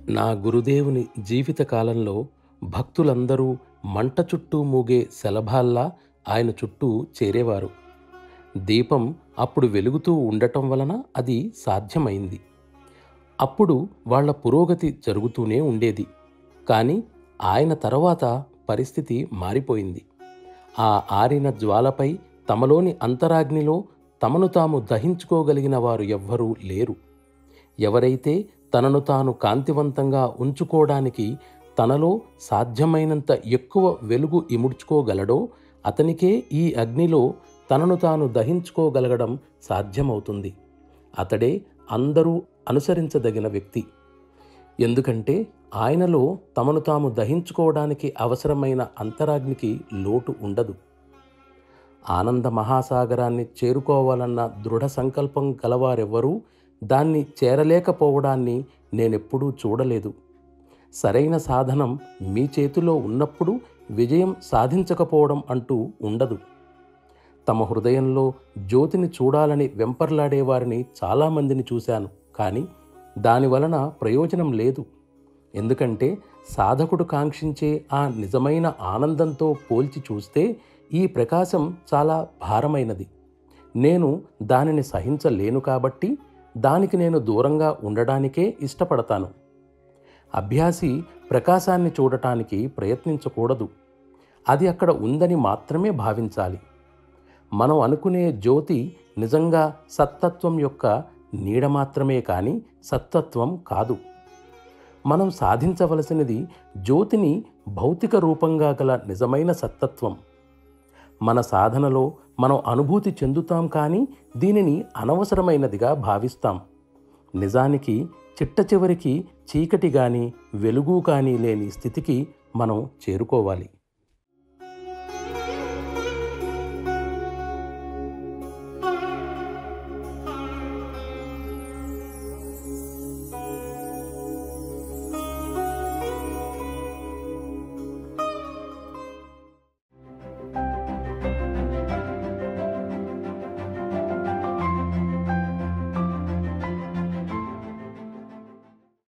నా గురుదేవుని జీవితకాలంలో భక్తులందరూ మంట చుట్టూ మూగే శలభాల్లా ఆయన చుట్టూ చేరేవారు. దీపం అప్పుడు వెలుగుతూ ఉండటం వలన అది సాధ్యమైంది. అప్పుడు వాళ్ళ పురోగతి జరుగుతూనే ఉండేది. కానీ ఆయన తర్వాత పరిస్థితి మారిపోయింది. ఆ ఆరిన జ్వాలపై తమలోని అంతరాగ్నిలో తమను తాము దహించుకోగలిగిన వారు ఎవ్వరూ లేరు. ఎవరైతే తనను తాను కాంతివంతంగా ఉంచుకోవడానికి తనలో సాధ్యమైనంత ఎక్కువ వెలుగు ఇముడ్చుకోగలడో అతనికే ఈ అగ్నిలో తనను తాను దహించుకోగలగడం సాధ్యమవుతుంది. అతడే అందరూ అనుసరించదగిన వ్యక్తి. ఎందుకంటే ఆయనలో తమను తాము దహించుకోవడానికి అవసరమైన అంతరాగ్నికి లోటు ఉండదు. ఆనంద మహాసాగరాన్ని చేరుకోవాలన్న దృఢ సంకల్పం గలవారెవ్వరూ దాన్ని చేరలేకపోవడాన్ని నేనెప్పుడూ చూడలేదు. సరైన సాధనం మీ చేతిలో ఉన్నప్పుడు విజయం సాధించకపోవడం అంటూ ఉండదు. తమ హృదయంలో జ్యోతిని చూడాలని వెంపర్లాడేవారిని చాలామందిని చూశాను. కానీ దానివలన ప్రయోజనం లేదు. ఎందుకంటే సాధకుడు కాంక్షించే ఆ నిజమైన ఆనందంతో పోల్చి చూస్తే ఈ ప్రకాశం చాలా భారమైనది. నేను దానిని సహించలేను కాబట్టి దానికి నేను దూరంగా ఉండడానికే ఇష్టపడతాను. అభ్యాసి ప్రకాశాన్ని చూడటానికి ప్రయత్నించకూడదు. అది అక్కడ ఉందని మాత్రమే భావించాలి. మనం అనుకునే జ్యోతి నిజంగా సత్తత్వం యొక్క నీడ మాత్రమే కానీ సత్తత్వం కాదు. మనం సాధించవలసినది జ్యోతిని భౌతిక రూపంగా గల నిజమైన సత్తత్వం. మన సాధనలో మనం అనుభూతి చెందుతాం, కానీ దీనిని అనవసరమైనదిగా భావిస్తాం. నిజానికి చిట్ట చివరికి చీకటి కానీ వెలుగు కానీ లేని స్థితికి మనం చేరుకోవాలి.